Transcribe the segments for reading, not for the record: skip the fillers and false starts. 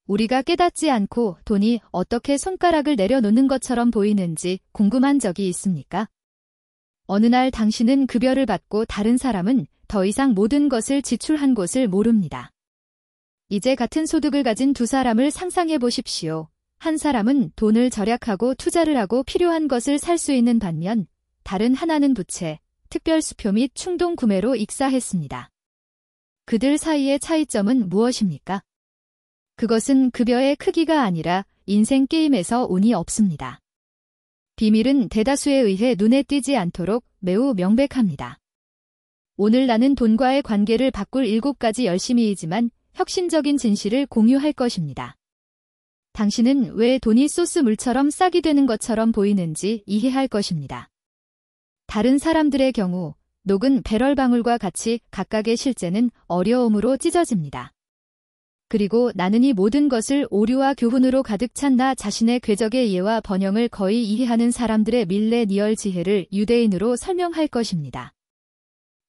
우리가 깨닫지 않고 돈이 어떻게 손가락을 내려놓는 것처럼 보이는지 궁금한 적이 있습니까? 어느 날 당신은 급여를 받고 다른 사람은 더 이상 모든 것을 지출한 곳을 모릅니다. 이제 같은 소득을 가진 두 사람을 상상해 보십시오. 한 사람은 돈을 절약하고 투자를 하고 필요한 것을 살 수 있는 반면 다른 하나는 부채, 특별수표 및 충동 구매로 익사했습니다. 그들 사이의 차이점은 무엇입니까? 그것은 급여의 크기가 아니라 인생 게임에서 운이 없습니다. 비밀은 대다수에 의해 눈에 띄지 않도록 매우 명백합니다. 오늘 나는 돈과의 관계를 바꿀 7가지 열심히이지만 혁신적인 진실을 공유할 것입니다. 당신은 왜 돈이 소스 물처럼 싹이 되는 것처럼 보이는지 이해할 것입니다. 다른 사람들의 경우 녹은 배럴방울과 같이 각각의 실제는 어려움으로 찢어집니다. 그리고 나는 이 모든 것을 오류와 교훈으로 가득 찬 나 자신의 궤적의 예와 번영을 거의 이해하는 사람들의 밀레니얼 지혜를 유대인으로 설명할 것입니다.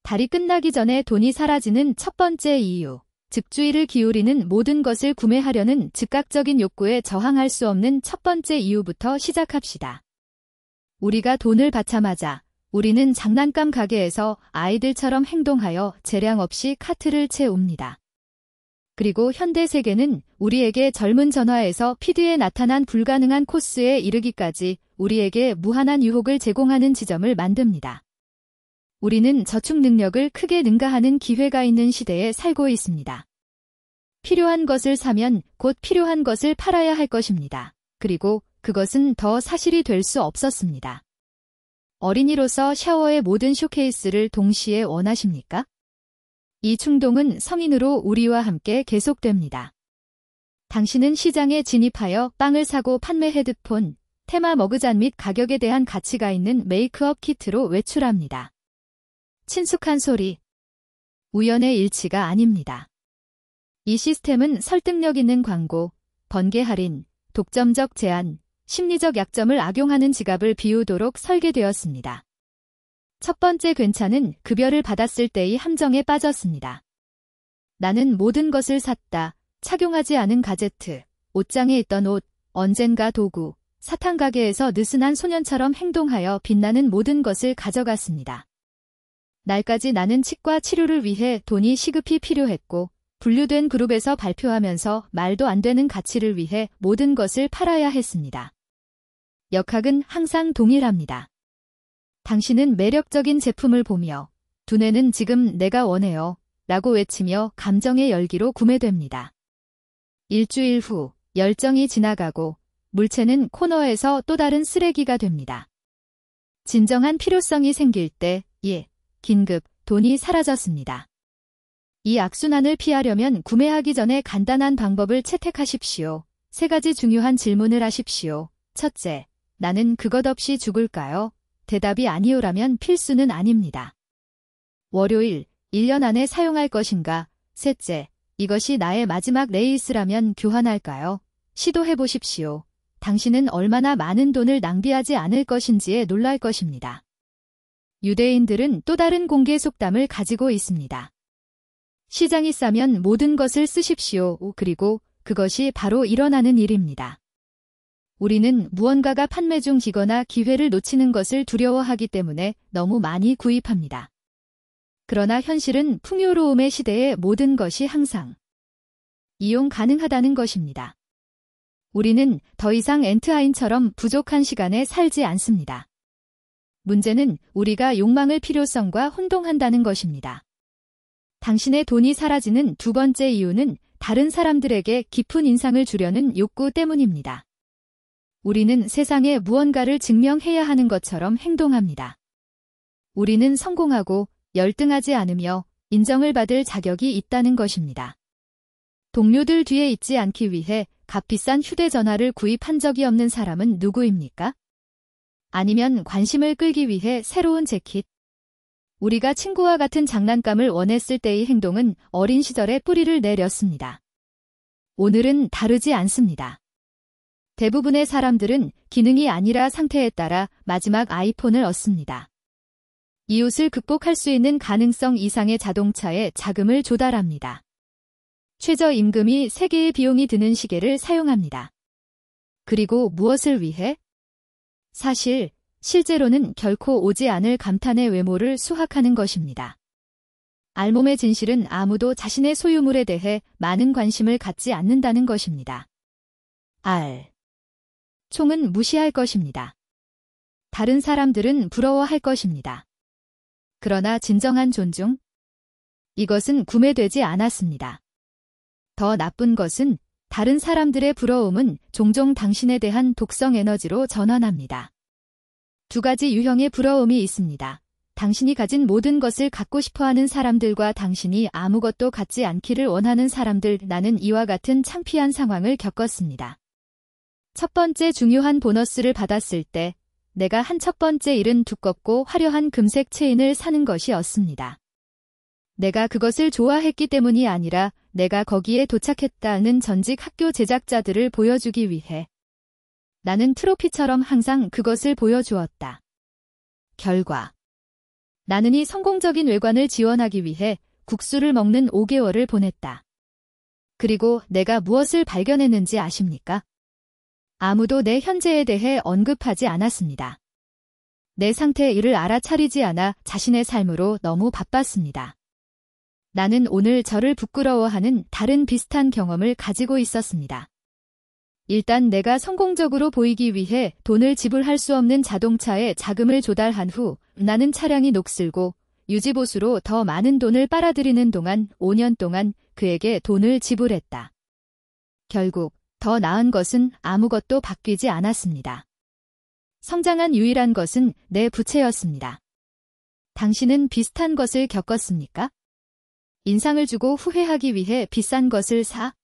달이 끝나기 전에 돈이 사라지는 첫 번째 이유, 즉주의를 기울이는 모든 것을 구매하려는 즉각적인 욕구에 저항할 수 없는 첫 번째 이유부터 시작합시다. 우리가 돈을 받자마자 우리는 장난감 가게에서 아이들처럼 행동하여 재량 없이 카트를 채웁니다. 그리고 현대 세계는 우리에게 젊은 전화에서 피드에 나타난 불가능한 코스에 이르기까지 우리에게 무한한 유혹을 제공하는 지점을 만듭니다. 우리는 저축 능력을 크게 능가하는 기회가 있는 시대에 살고 있습니다. 필요한 것을 사면 곧 필요한 것을 팔아야 할 것입니다. 그리고 그것은 더 사실이 될 수 없었습니다. 어린이로서 샤워의 모든 쇼케이스를 동시에 원하십니까? 이 충동은 성인으로 우리와 함께 계속됩니다. 당신은 시장에 진입하여 빵을 사고 판매 헤드폰, 테마 머그잔 및 가격에 대한 가치가 있는 메이크업 키트로 외출합니다. 친숙한 소리. 우연의 일치가 아닙니다. 이 시스템은 설득력 있는 광고, 번개 할인, 독점적 제한, 심리적 약점을 악용하는 지갑을 비우도록 설계되었습니다. 첫 번째 괜찮은 급여를 받았을 때의 함정에 빠졌습니다. 나는 모든 것을 샀다. 착용하지 않은 가제트, 옷장에 있던 옷, 언젠가 도구, 사탕 가게에서 느슨한 소년처럼 행동하여 빛나는 모든 것을 가져갔습니다. 날까지 나는 치과 치료를 위해 돈이 시급히 필요했고 분류된 그룹에서 발표하면서 말도 안 되는 가치를 위해 모든 것을 팔아야 했습니다. 역학은 항상 동일합니다. 당신은 매력적인 제품을 보며 두뇌는 지금 내가 원해요 라고 외치며 감정의 열기로 구매됩니다. 일주일 후 열정이 지나가고 물체는 코너에서 또 다른 쓰레기가 됩니다. 진정한 필요성이 생길 때 긴급 돈이 사라졌습니다. 이 악순환을 피하려면 구매하기 전에 간단한 방법을 채택하십시오. 3가지 중요한 질문을 하십시오. 첫째, 나는 그것 없이 죽을까요? 대답이 아니오라면 필수는 아닙니다. 월요일, 1년 안에 사용할 것인가? 셋째, 이것이 나의 마지막 레이스라면 교환할까요? 시도해보십시오. 당신은 얼마나 많은 돈을 낭비하지 않을 것인지에 놀랄 것입니다. 유대인들은 또 다른 공개 속담을 가지고 있습니다. 시장이 싸면 모든 것을 쓰십시오. 그리고 그것이 바로 일어나는 일입니다. 우리는 무언가가 판매 중이거나 기회를 놓치는 것을 두려워하기 때문에 너무 많이 구입합니다. 그러나 현실은 풍요로움의 시대에 모든 것이 항상 이용 가능하다는 것입니다. 우리는 더 이상 엔트하인처럼 부족한 시간에 살지 않습니다. 문제는 우리가 욕망을 필요성과 혼동한다는 것입니다. 당신의 돈이 사라지는 두 번째 이유는 다른 사람들에게 깊은 인상을 주려는 욕구 때문입니다. 우리는 세상에 무언가를 증명해야 하는 것처럼 행동합니다. 우리는 성공하고 열등하지 않으며 인정을 받을 자격이 있다는 것입니다. 동료들 뒤에 있지 않기 위해 값비싼 휴대전화를 구입한 적이 없는 사람은 누구입니까? 아니면 관심을 끌기 위해 새로운 재킷. 우리가 친구와 같은 장난감을 원했을 때의 행동은 어린 시절에 뿌리를 내렸습니다. 오늘은 다르지 않습니다. 대부분의 사람들은 기능이 아니라 상태에 따라 마지막 아이폰을 얻습니다. 이웃을 극복할 수 있는 가능성 이상의 자동차에 자금을 조달합니다. 최저임금이 3개의 비용이 드는 시계를 사용합니다. 그리고 무엇을 위해? 사실, 실제로는 결코 오지 않을 감탄의 외모를 수확하는 것입니다. 알몸의 진실은 아무도 자신의 소유물에 대해 많은 관심을 갖지 않는다는 것입니다. 총은 무시할 것입니다. 다른 사람들은 부러워할 것입니다. 그러나 진정한 존중? 이것은 구매되지 않았습니다. 더 나쁜 것은 다른 사람들의 부러움은 종종 당신에 대한 독성 에너지로 전환합니다. 2가지 유형의 부러움이 있습니다. 당신이 가진 모든 것을 갖고 싶어하는 사람들과 당신이 아무것도 갖지 않기를 원하는 사람들. 나는 이와 같은 창피한 상황을 겪었습니다. 첫 번째 중요한 보너스를 받았을 때 내가 한 첫 번째 일은 두껍고 화려한 금색 체인을 사는 것이었습니다. 내가 그것을 좋아했기 때문이 아니라 내가 거기에 도착했다는 전직 학교 제작자들을 보여주기 위해. 나는 트로피처럼 항상 그것을 보여주었다. 결과. 나는 이 성공적인 외관을 지원하기 위해 국수를 먹는 5개월을 보냈다. 그리고 내가 무엇을 발견했는지 아십니까? 아무도 내 현재에 대해 언급하지 않았습니다. 내 상태의 일을 알아차리지 않아 자신의 삶으로 너무 바빴습니다. 나는 오늘 저를 부끄러워하는 다른 비슷한 경험을 가지고 있었습니다. 일단 내가 성공적으로 보이기 위해 돈을 지불할 수 없는 자동차에 자금을 조달한 후 나는 차량이 녹슬고 유지보수로 더 많은 돈을 빨아들이는 동안 5년 동안 그에게 돈을 지불했다. 결국 더 나은 것은 아무것도 바뀌지 않았습니다. 성장한 유일한 것은 내 부채였습니다. 당신은 비슷한 것을 겪었습니까? 인상을 주고 후회하기 위해 비싼 것을 사?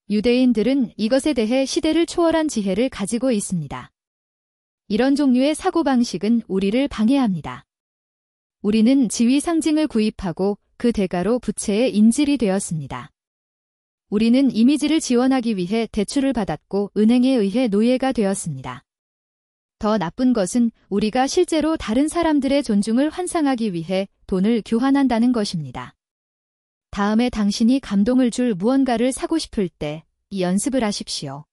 유대인들은 이것에 대해 시대를 초월한 지혜를 가지고 있습니다. 이런 종류의 사고방식은 우리를 방해합니다. 우리는 지위 상징을 구입하고 그 대가로 부채의 인질이 되었습니다. 우리는 이미지를 지원하기 위해 대출을 받았고 은행에 의해 노예가 되었습니다. 더 나쁜 것은 우리가 실제로 다른 사람들의 존중을 환상하기 위해 돈을 교환한다는 것입니다. 다음에 당신이 감동을 줄 무언가를 사고 싶을 때 이 연습을 하십시오.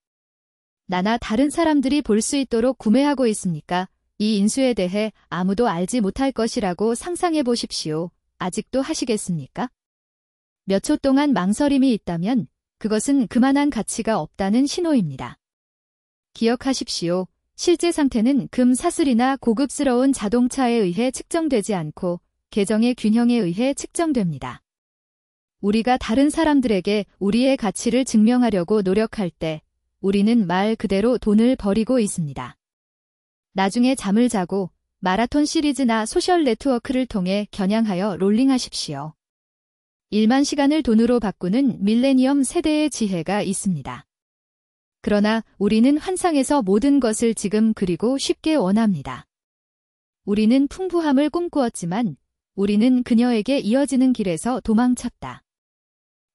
나나 다른 사람들이 볼 수 있도록 구매하고 있습니까? 이 인수에 대해 아무도 알지 못할 것이라고 상상해 보십시오. 아직도 하시겠습니까? 몇 초 동안 망설임이 있다면 그것은 그만한 가치가 없다는 신호입니다. 기억하십시오. 실제 상태는 금 사슬이나 고급스러운 자동차에 의해 측정되지 않고 계정의 균형에 의해 측정됩니다. 우리가 다른 사람들에게 우리의 가치를 증명하려고 노력할 때 우리는 말 그대로 돈을 버리고 있습니다. 나중에 잠을 자고 마라톤 시리즈나 소셜 네트워크를 통해 겨냥하여 롤링하십시오. 1만 시간을 돈으로 바꾸는 밀레니엄 세대의 지혜가 있습니다. 그러나 우리는 환상에서 모든 것을 지금 그리고 쉽게 원합니다. 우리는 풍부함을 꿈꾸었지만 우리는 그녀에게 이어지는 길에서 도망쳤다.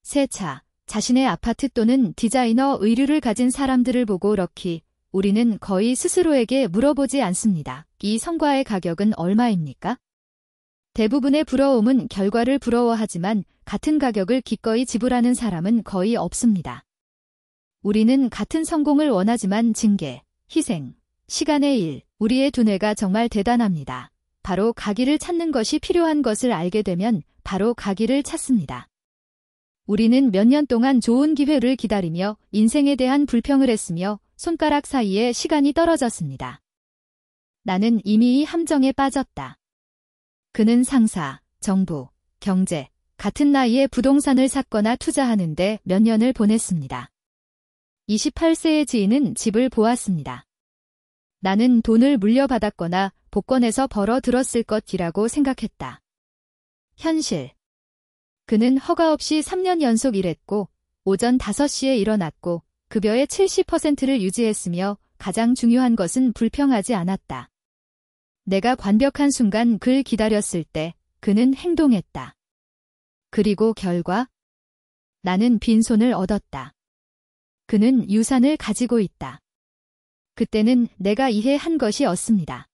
새 차, 자신의 아파트 또는 디자이너 의류를 가진 사람들을 보고 럭키, 우리는 거의 스스로에게 물어보지 않습니다. 이 성과의 가격은 얼마입니까? 대부분의 부러움은 결과를 부러워하지만 같은 가격을 기꺼이 지불하는 사람은 거의 없습니다. 우리는 같은 성공을 원하지만 징계, 희생, 시간의 일, 우리의 두뇌가 정말 대단합니다. 바로 가기를 찾는 것이 필요한 것을 알게 되면 바로 가기를 찾습니다. 우리는 몇 년 동안 좋은 기회를 기다리며 인생에 대한 불평을 했으며 손가락 사이에 시간이 떨어졌습니다. 나는 이미 이 함정에 빠졌다. 그는 상사, 정부, 경제, 같은 나이에 부동산을 샀거나 투자하는데 몇 년을 보냈습니다. 28세의 지인은 집을 보았습니다. 나는 돈을 물려받았거나 복권에서 벌어 들었을 것이라고 생각했다. 현실. 그는 허가 없이 3년 연속 일했고 오전 5시에 일어났고 급여의 70%를 유지했으며 가장 중요한 것은 불평하지 않았다. 내가 완벽한 순간 그를 기다렸을 때 그는 행동했다. 그리고 결과? 나는 빈손을 얻었다. 그는 유산을 가지고 있다. 그때는 내가 이해한 것이었습니다.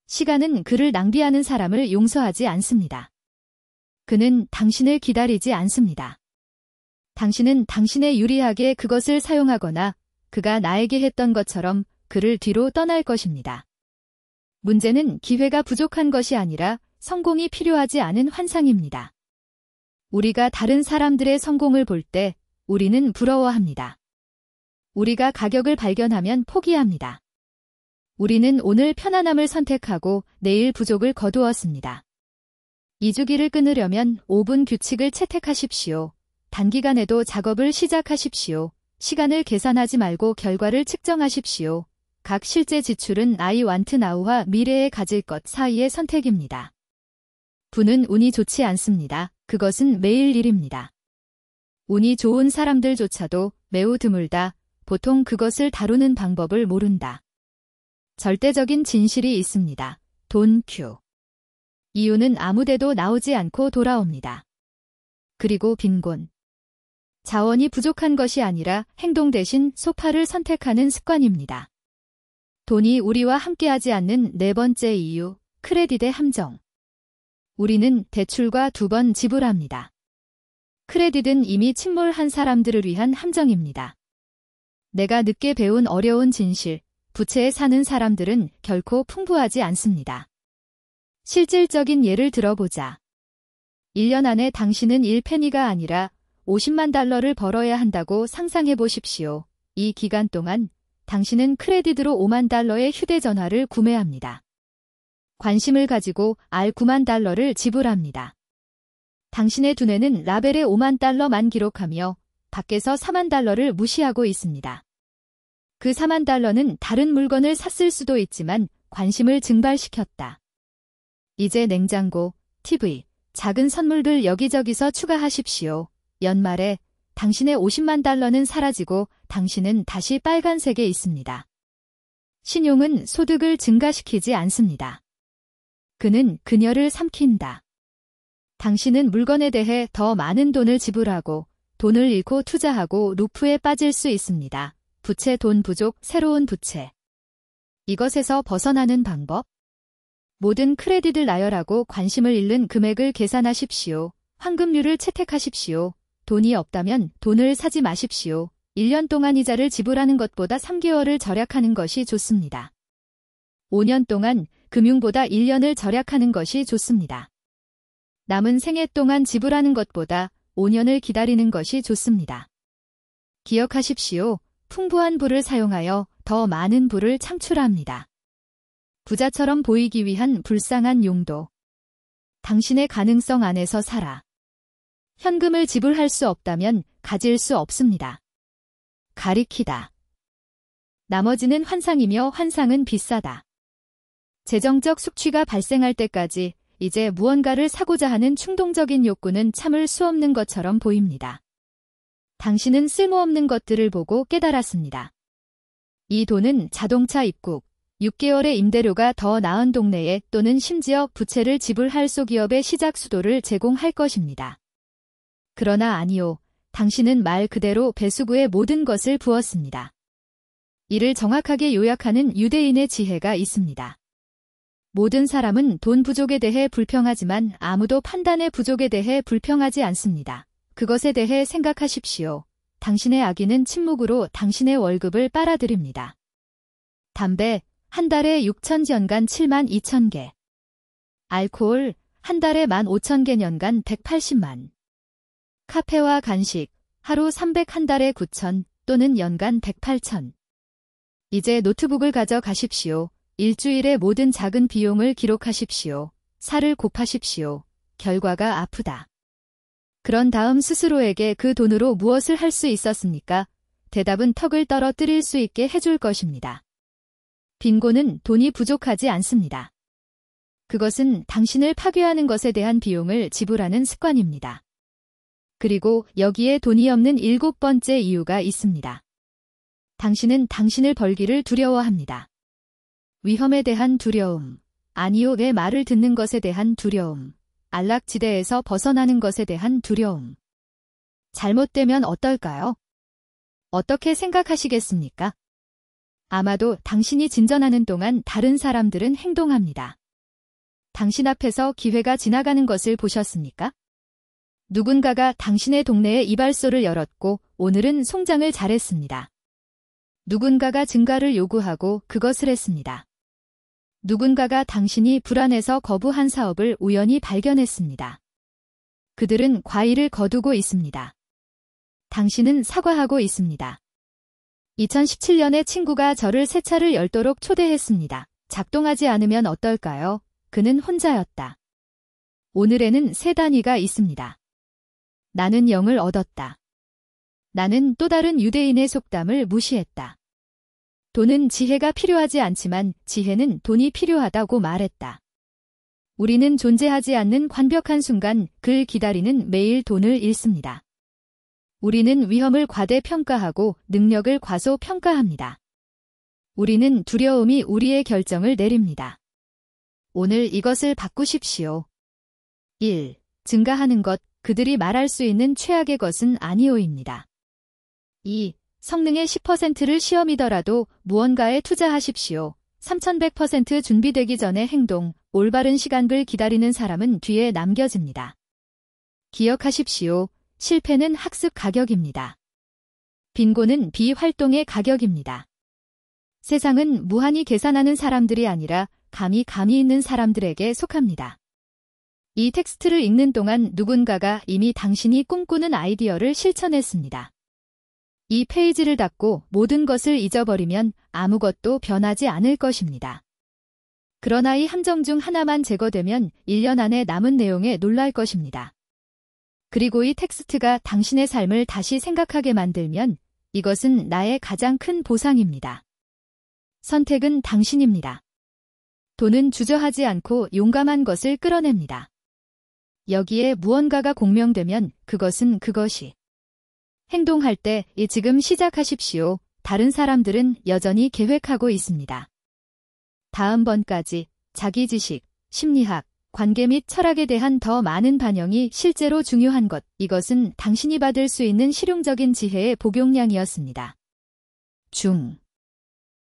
시간은 그를 낭비하는 사람을 용서하지 않습니다. 그는 당신을 기다리지 않습니다. 당신은 당신에 유리하게 그것을 사용하거나 그가 나에게 했던 것처럼 그를 뒤로 떠날 것입니다. 문제는 기회가 부족한 것이 아니라 성공이 필요하지 않은 환상입니다. 우리가 다른 사람들의 성공을 볼 때 우리는 부러워합니다. 우리가 가격을 발견하면 포기합니다. 우리는 오늘 편안함을 선택하고 내일 부족을 거두었습니다. 이 주기를 끊으려면 5분 규칙을 채택하십시오. 단기간에도 작업을 시작하십시오. 시간을 계산하지 말고 결과를 측정하십시오. 각 실제 지출은 I want now와 미래에 가질 것 사이의 선택입니다. 부는 운이 좋지 않습니다. 그것은 매일 일입니다. 운이 좋은 사람들조차도 매우 드물다. 보통 그것을 다루는 방법을 모른다. 절대적인 진실이 있습니다. 돈 큐. 이유는 아무데도 나오지 않고 돌아옵니다. 그리고 빈곤. 자원이 부족한 것이 아니라 행동 대신 소파를 선택하는 습관입니다. 돈이 우리와 함께하지 않는 네 번째 이유, 크레딧의 함정. 우리는 대출과 2번 지불합니다. 크레딧은 이미 침몰한 사람들을 위한 함정입니다. 내가 늦게 배운 어려운 진실, 부채에 사는 사람들은 결코 풍부하지 않습니다. 실질적인 예를 들어보자. 1년 안에 당신은 1페니가 아니라 50만 달러를 벌어야 한다고 상상해 보십시오. 이 기간 동안 당신은 크레딧으로 5만 달러의 휴대전화를 구매합니다. 관심을 가지고 R 9만 달러를 지불합니다. 당신의 두뇌는 라벨에 5만 달러만 기록하며 밖에서 4만 달러를 무시하고 있습니다. 그 4만 달러는 다른 물건을 샀을 수도 있지만 관심을 증발시켰다. 이제 냉장고, TV, 작은 선물들 여기저기서 추가하십시오. 연말에 당신의 50만 달러는 사라지고 당신은 다시 빨간색에 있습니다. 신용은 소득을 증가시키지 않습니다. 그는 그녀를 삼킨다. 당신은 물건에 대해 더 많은 돈을 지불하고 돈을 잃고 투자하고 루프에 빠질 수 있습니다. 부채 돈 부족, 새로운 부채. 이것에서 벗어나는 방법? 모든 크레딧을 나열하고 관심을 잃는 금액을 계산하십시오. 환급률을 채택하십시오. 돈이 없다면 돈을 사지 마십시오. 1년 동안 이자를 지불하는 것보다 3개월을 절약하는 것이 좋습니다. 5년 동안 금융보다 1년을 절약하는 것이 좋습니다. 남은 생애 동안 지불하는 것보다 5년을 기다리는 것이 좋습니다. 기억하십시오. 풍부한 부를 사용하여 더 많은 부를 창출합니다. 부자처럼 보이기 위한 불쌍한 용도. 당신의 가능성 안에서 살아. 현금을 지불할 수 없다면 가질 수 없습니다. 가리키다. 나머지는 환상이며 환상은 비싸다. 재정적 숙취가 발생할 때까지 이제 무언가를 사고자 하는 충동적인 욕구는 참을 수 없는 것처럼 보입니다. 당신은 쓸모없는 것들을 보고 깨달았습니다. 이 돈은 자동차 입국, 6개월의 임대료가 더 나은 동네에 또는 심지어 부채를 지불할 소기업의 시작 수도를 제공할 것입니다. 그러나 아니요. 당신은 말 그대로 배수구에 모든 것을 부었습니다. 이를 정확하게 요약하는 유대인의 지혜가 있습니다. 모든 사람은 돈 부족에 대해 불평하지만 아무도 판단의 부족에 대해 불평하지 않습니다. 그것에 대해 생각하십시오. 당신의 아기는 침묵으로 당신의 월급을 빨아들입니다. 담배, 한 달에 6천 연간 7만 2천 개. 알코올, 한 달에 15,000개 년간 180만. 카페와 간식, 하루 300 한 달에 9천 또는 연간 108천. 이제 노트북을 가져가십시오. 일주일의 모든 작은 비용을 기록하십시오. 살을 곱하십시오. 결과가 아프다. 그런 다음 스스로에게 그 돈으로 무엇을 할 수 있었습니까? 대답은 턱을 떨어뜨릴 수 있게 해줄 것입니다. 빈곤은 돈이 부족하지 않습니다. 그것은 당신을 파괴하는 것에 대한 비용을 지불하는 습관입니다. 그리고 여기에 돈이 없는 7번째 이유가 있습니다. 당신은 당신을 벌기를 두려워합니다. 위험에 대한 두려움, 아니요 내 말을 듣는 것에 대한 두려움, 안락지대에서 벗어나는 것에 대한 두려움. 잘못되면 어떨까요? 어떻게 생각하시겠습니까? 아마도 당신이 진전하는 동안 다른 사람들은 행동합니다. 당신 앞에서 기회가 지나가는 것을 보셨습니까? 누군가가 당신의 동네에 이발소를 열었고 오늘은 송장을 잘했습니다. 누군가가 증가를 요구하고 그것을 했습니다. 누군가가 당신이 불안해서 거부한 사업을 우연히 발견했습니다. 그들은 과일을 거두고 있습니다. 당신은 사과하고 있습니다. 2017년에 친구가 저를 세차를 열도록 초대했습니다. 작동하지 않으면 어떨까요? 그는 혼자였다. 오늘에는 세 단위가 있습니다. 나는 영을 얻었다. 나는 또 다른 유대인의 속담을 무시했다. 돈은 지혜가 필요하지 않지만 지혜는 돈이 필요하다고 말했다. 우리는 존재하지 않는 완벽한 순간 글 기다리는 매일 돈을 잃습니다. 우리는 위험을 과대평가하고 능력을 과소평가합니다. 우리는 두려움이 우리의 결정을 내립니다. 오늘 이것을 바꾸십시오. 1. 증가하는 것, 그들이 말할 수 있는 최악의 것은 아니오입니다. 2. 성능의 10%를 시험이더라도 무언가에 투자하십시오. 3100% 준비되기 전에 행동, 올바른 시간을 기다리는 사람은 뒤에 남겨집니다. 기억하십시오. 실패는 학습 가격입니다. 빈곤은 비활동의 가격입니다. 세상은 무한히 계산하는 사람들이 아니라 감이 있는 사람들에게 속합니다. 이 텍스트를 읽는 동안 누군가가 이미 당신이 꿈꾸는 아이디어를 실천했습니다. 이 페이지를 닫고 모든 것을 잊어버리면 아무것도 변하지 않을 것입니다. 그러나 이 함정 중 하나만 제거되면 1년 안에 남은 내용에 놀랄 것입니다. 그리고 이 텍스트가 당신의 삶을 다시 생각하게 만들면 이것은 나의 가장 큰 보상입니다. 선택은 당신입니다. 돈은 주저하지 않고 용감한 것을 끌어냅니다. 여기에 무언가가 공명되면 그것은 그것이. 행동할 때 지금 시작하십시오. 다른 사람들은 여전히 계획하고 있습니다. 다음번까지 자기 지식, 심리학, 관계 및 철학에 대한 더 많은 반영이 실제로 중요한 것. 이것은 당신이 받을 수 있는 실용적인 지혜의 복용량이었습니다. 중